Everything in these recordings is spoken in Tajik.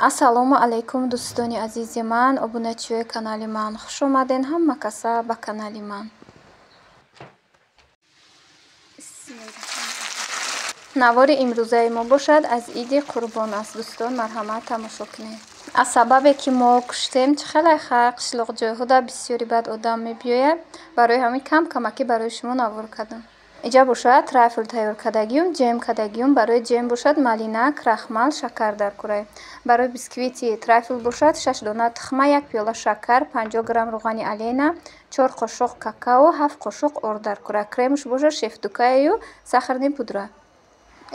Ассалому алайкум дӯстони азизи ман, обуначиҳои канали ман. Хуш омаден ҳама каса ба канали ман. навори имрӯзаи мо бошад аз иди қурбон аст. дӯстон марҳамат тамошо кунед. аз сабабе ки мо куштем чихелайха қишлоқҷойҳода бисёри бад одам мебиёяд, барои ҳамин камакӣ барои шумо навор кардам. иҷа бошад трайфл тайёр кардагиюм, ҷем кардагиюм. Барои ҷем бошад малина, крахмал, шакар дар кураи. Барои бисквити трайфл бошад 6 дона тухма, 1 пиёла шакар, 50 грамм рӯғани алена, 4 қошуқ какао, 7 қошуқ орд дар кура. Кремш бошад шефтукаю сахарни пудра.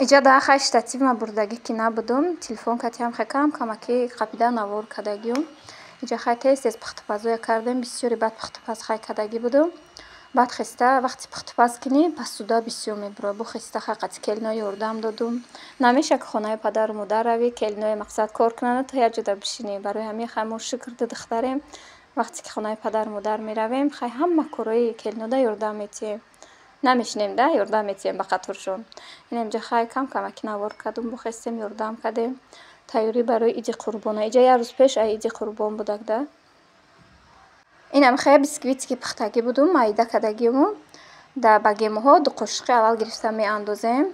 иҷа да хай штатив ма бурдагӣ ки набудум. Телефон катиам хай камакӣ қапида навор кардагиюм. иҷа хай тез пухтупазоя кардем. бисёри бад пухтупаз хай кардагӣ будум. баъд хиста вақти пухтупаз кунӣ пас суда бисёр мебура. бо хиста хай қати келинои ёрдам додум. намеша ки хонаи падару модар равӣ, келинои мақсад кор кунанд, то як ҷода бишинӣ. барои ҳамин хай мо шукрди духтарем. вақте ки хонаи падару модар меравем, хай ҳама корои келинода ёрдам метиҳем. намешинем да, ёрдам метиҳем ба қаторшон. инамҷа хай камакӣ навор кардум, бо хистем ёрдам кардем. тайёрӣ барои иди қурбона. иҷа як рӯз пеш ай иди қурбон будак да. инам хай бисквите ки пухтагӣ будум, майда кардагиюму. да ба гемоҳо 2 қошиқи аввал гирифта меандозем.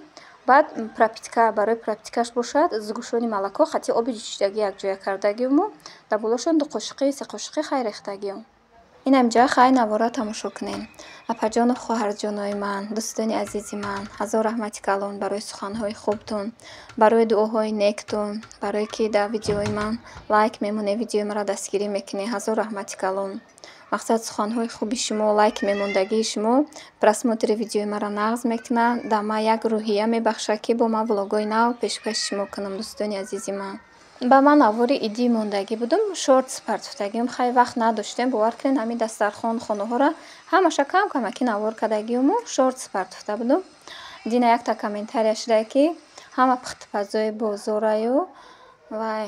баъд пропитка, барои пропиткаш бошад зугушони малако хати оби ҷӯшидагӣ якҷоя кардагиюму. да болошон 2 қошиқи, 3 қошиқи хай рехтагиюм. инамҷа хай навора тамошо кунем. апаҷону хоҳарҷонои ман, дӯстони азизи ман, ҳазор раҳмати калон барои суханҳои хубтун, барои дуоҳои нектун, барое ки дар видеои ман лайк мемонед, видеои маро дастгирӣ мекунед. ҳазор раҳмати калон. мақсад суханҳои хуби шумо, лайк мемондагии шумо просмотри видеои маро нағз мекунад. да ман як рӯҳия мебахшад ки бо ман влогои нав пешкаши шумо кунам. дӯстони азизи ман, ба ман навори идӣ мондагӣ будум. шортс партофтагиюм. хай вақт надоштем. бовар кунед ҳамин дастархон хонаҳоро ҳамаша камакӣ навор кардагиюму шортс партофта будум. дина якта комментария шуда ки ҳама пухтупазои бозораю вай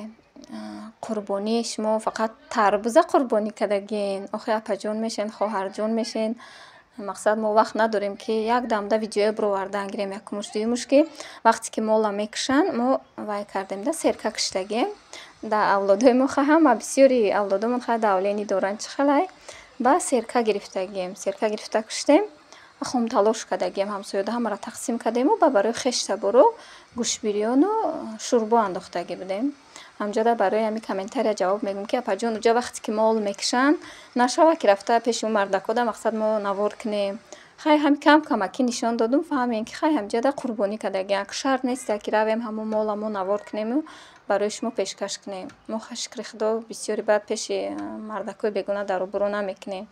қурбонии шумо фақат тарбуза қурбонӣ кардагин. охи апаҷон мешен, хоҳарҷон мешен. мақсад мо вақт надорем ки як дамда видеое бировардан гирем. якумуш дуюмуш ки вақте ки мола мекушанд мо вай кардем да серка куштагем. да авлодои мо хай ҳама бисёри авлодомон хай давлени доранд чихелай. ба серка гирифтагем. серка гирифта куштем. хом талош кардагем. ҳамсоёда ҳамаро тақсим кардему. ба барои хештаборо гӯшбирёну шӯрбо андохтагӣ будем. ҳамҷода барои ҳамин комментария ҷавоб мегӯм ки апаҷон уҷа вақте ки мол мекушанд нашава ки рафта пеши мардакода мақсад мо навор кунем. хай ҳам камакӣ нишон додум. фаҳмем ки хай ҳамҷода қурбонӣ кардагиам. шарт нест ки равем ҳамон моламо навор кунему барои шумо пешкаш кунем. мо хай шукри худо бисёри бад пеши мардакои бегона дарубурӯ намекунем.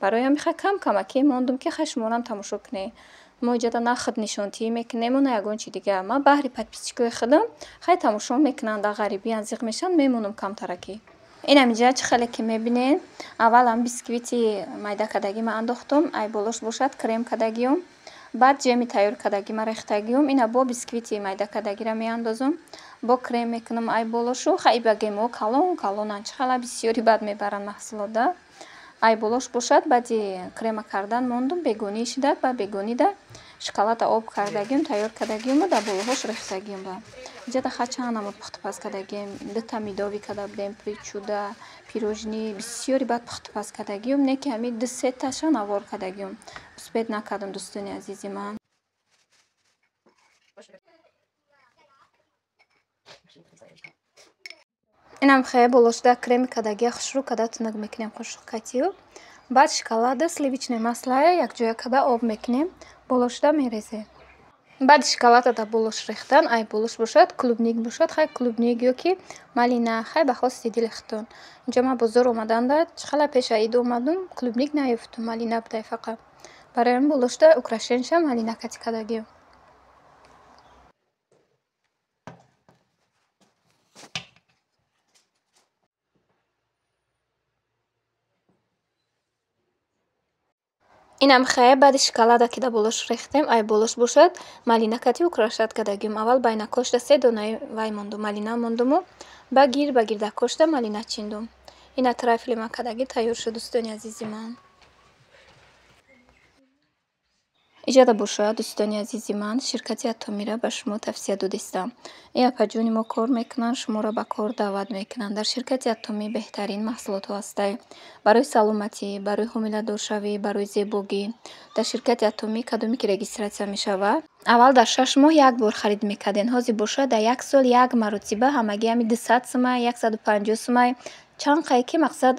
барои ҳамин хай камакӣ мондум ки хай шуморам тамошо кунед. мо иҷода на худнишонтӣ мекунему, на ягон чи дигар. ман баҳри подписчикои худам хай тамошо мекунанд, дар ғарибиян зиқ мешаванд, мемонам камтаракӣ. инам иҷа чихеле ки мебинед. аввалам бисквити майда кардагима андохтум. ай болош бошад крем кардагиюм. баъд ҷеми тайёр кардагима рехтагиюм. ина бо бисквити майда кардагира меандозум. бо крем мекунам ай болошу. хай ба гемо калонан чихела бисёри бад мебаранд маҳсулота. ай болош бошад баъди крема кардан мондум бегонӣ шидак. ба бегонида шоколада об кардагиюм, тайёр кардагиюм ва дар болоҳош рехтагиюм. ба иҷада хай чанд намуд пухтупаз кардагием. дута медови карда будем, причуда, пирожни бисёри бад пухтупаз кардагиюм. не ки ҳамин 2-3 таша навор кардагиюм. успед накардам дӯстони азизи ман. инам хай болошда креми кардагия хушрӯ карда тунук мекунем қошуқ катию. баъд шоколада сливичное масло якҷоя карда об мекунем. болошда мерезем. баъди шоколада дар болош рехтан ай болош бошад, клубник бошад, хай клубник ё ки малина, хай ба хости дили худтон. инҷа ман бозор омаданда чихела пеша ид омадум, клубник наёфтум, малина будай фақат. барои ҳамин болошда украшенша малина кати кардагиюм. инам хай баъди шоколада ки дар болош рехтем ай болош бошад, малина кати украшат кардагиюм. аввал байнакошта 3 донаи вай мондум, малина мондуму. ба гирдакошта малина чиндум. ина трайфли ман кардагӣ тайёр шуд дӯстони азизи ман. иҷода бошад, дӯстони азизи ман, ширкати Атомира ба шумо тавсия додистам. Ин апаҷони мо кор мекунанд, шуморо ба кор даъват мекунанд. Дар ширкати Атомӣ беҳтарин маҳсулотҳо ҳастанд барои саломатӣ, барои ҳомиладоршавӣ, барои зебогӣ. Дар ширкати Атомӣ кадоме ки регистратсия мешавад, аввал дар 6 моҳ як бор харид мекардем. Ҳозир бошад дар як сол як маротиба ҳамагӣ ҳами 200 сомай, 150 сомай. Чанд қай ки мақсад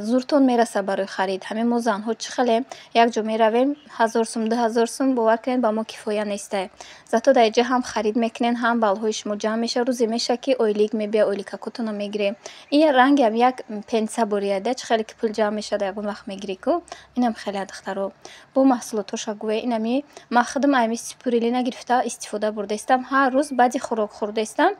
зуртон мераса барои харид. Ҳамин мо занҳо чӣ хеле як ҷо меравем 1000 сум, 2000 сум бовар кунед ба мо кифоя нестай. Зато дар инҷа ҳам харид мекунед, ҳам балҳои шумо ҷамъ меша. Рӯзе меша ки ойлик мебия, ойликакотона мегирем. Ин ранги ҳам як пенса борияда чӣ хеле ки пул ҷамъ меша дар ягон вақт мегирӣ ку. Инам хеле духтаро бо маҳсулотоша гӯя инами ман худам ами спирулина гирифта истифода бурдастам. Ҳар рӯз баъди хӯрок хӯрдастам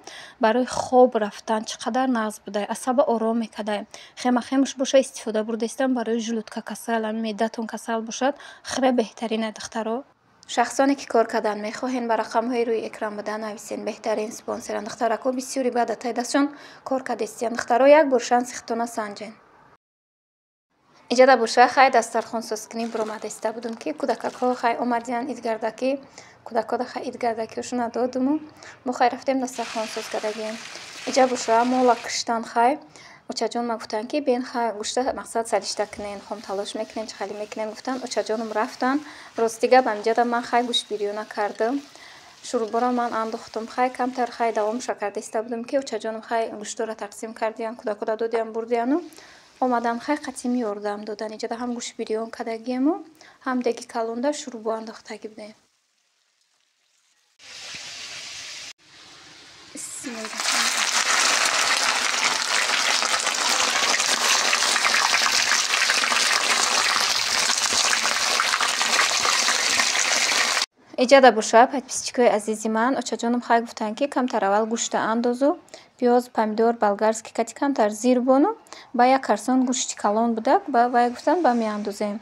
барои хоб рафтан чӣ қадар нағз будай, асаба ором мекардай. Хемахемуш боша истифода бурдастам барои жилудка касал, меъдатон касал бошад хеле беҳтарина духтаро. Шахсоне ки кор кардан мехоҳен ба рақамҳои рӯи экран буда нависен. беҳтарин спонсоран духтарако бисёри баъд атай дастшон кор кардастиян. духтаро як бор шанси хитона санҷен. иҷода боша хай дастархон созкунӣ биромадаиста будум ки кӯдакако хай омадиян идгардаки кӯдакода хай идгардакиошуна додуму мо хай рафтем дастархон соз кардагем. иҷа боша мола киштан хай очаҷон ма гуфтанд ки бен хай гӯшта мақсад салишта кунен, хом талош мекунен, чӣ хеле мекунен. гуфтанд очаҷоном рафтан ростига ба миҷада ман хай гӯштбирёна кардам. шурбора ман андохтам хай камтар хай давомша кардаиста будам ки очаҷоном хай гӯштора тақсим кардиян, кӯдакода додиян бурдияну омадан хай қатъим ёрдам додан. иҷада ҳам гӯштбирён кардагиему ҳам деги калонда шурбо андохтаги будем. иҷода боша подписчикои азизи ман, очаҷоном хай гуфтанд ки камтар аввал гӯшта андозу пиёз, помидор, болгарский кати камтар зирбону ба як карсон гӯшти калон буда вай гуфтанд ба меандозем.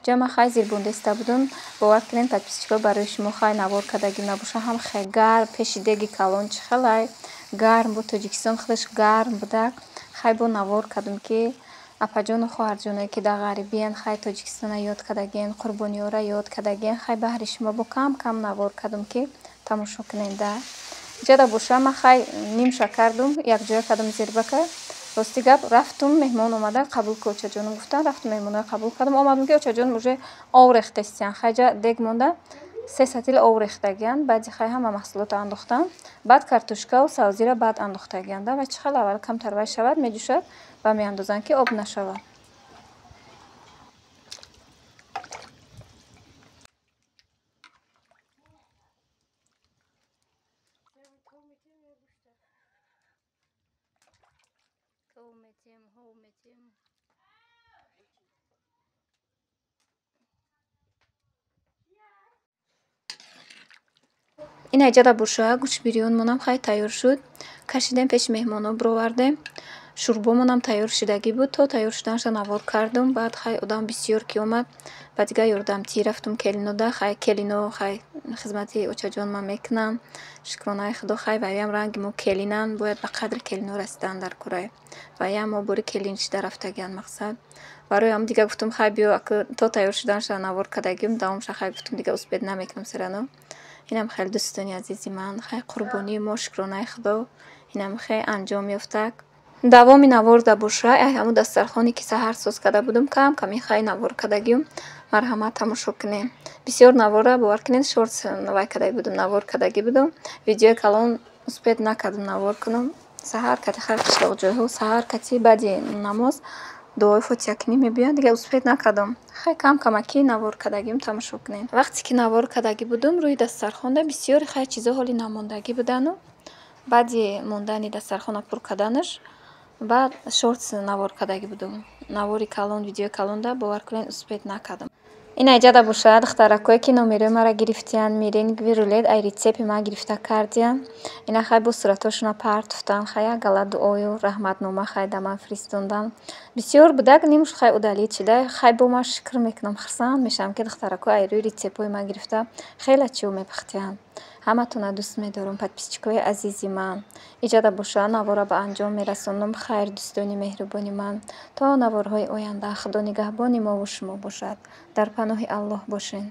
ҷа ман хай зирбондаиста будам. бовар кунед подписчико барои шумо хай навор кардагим набоша ҳам хай гарм пеши деги калон чӣ хелай гарм бу Тоҷикистон хелеш гарм буда хай бо навор кардам ки апаҷону хоҳарҷоное ки дар ғарибиян хай Тоҷикистона ёд кардаген, қурбониёра ёд кардаген хай баҳри шумо бо кам кам навор кардам ки тамошо куненда. иҷода боша ман хай нимша кардум якҷоя кардам зирбака. рости гап рафтум меҳмон омада қабул ки очаҷоном гуфтанд рафтум меҳмоноро қабул кардам. омадам ки очаҷоном уже ов рехтастиян хайҷа дег монда 3 сатил ов рехтагиян. баъди хай ҳама маҳсулота андохтан. баъд картошкаву сабзира баъд андохтагиянда ва чӣ хеле аввал камтар вай шавад меҷӯшад ва меандозанд ки об нашавад. ин иҷода боша гӯштбирёнмонам хай тайёр шуд. кашидем пеши меҳмоно бировардем. шурбомонам тайёр шудагӣ буд. то тайёр шуданашро навор кардам. баъд хай одам бисёр ки омад ба дигар ёрдамтӣ рафтум келинода. хай келино хай хизмати очаҷонма мекунанд. шукронаи худо хай ваям ранги мо келинанд. бояд ба қадри келино расидан дар кора. ваям мо бори келин шида рафтагиан мақсад. барои ам дига гуфтум хай биё то тайёр шуданашро навор кардагим давомша хай гуфтум дига успед намекунам сирано. инам хеле дӯстони азизи ман хай қурбонии мо шукронаи худо инам хеле анҷом ёфтак. давоми наворда боша ҳамун дастархоне ки саҳар соз карда будам кам ками хай навор кардагим. марҳамат тамошо кунем. бисёр навора бовар кунед шортс вай кардаги будам навор кардаги будам. видеои калон успед накардам навор кунам. саҳар кати хай қишлоқҷойҳо саҳар кати баъди намоз дуои фотиҳакунӣ мебиёд дига успед накардам. хай кам камакӣ навор кардагим тамошо кунед. вақте ки навор кардаги будам рӯи дастархонда бисёри хай чизо ҳоли намондагӣ будану баъди мондани дастархона пур карданаш баъд шортс навор кардаги будам. навори калон видеои калонда бовар кунед успед накардам. ин иҷода боша духтаракое ки номерои мара гирифтиян мерингви рулет ай рецепти ман гирифта кардиян. ина хай бо суратошуна партуфтан хай як гала дуою раҳматнома хай да ман фиристондан. бисёр будак нимуш хай удалид шуда хай бо ман шукр мекунам хурсанд мешавам ки духтарако ай рӯи рецептҳои ман гирифта хеле чиё мепахтиянд. ҳаматона дӯст медорам подписчикои азизи ман. иҷода боша навора ба анҷом мерасонам. хайр дӯстони меҳрубони ман. то наворҳои оянда худо нигаҳбони мову шумо бошад. дар паноҳи аллоҳ бошед.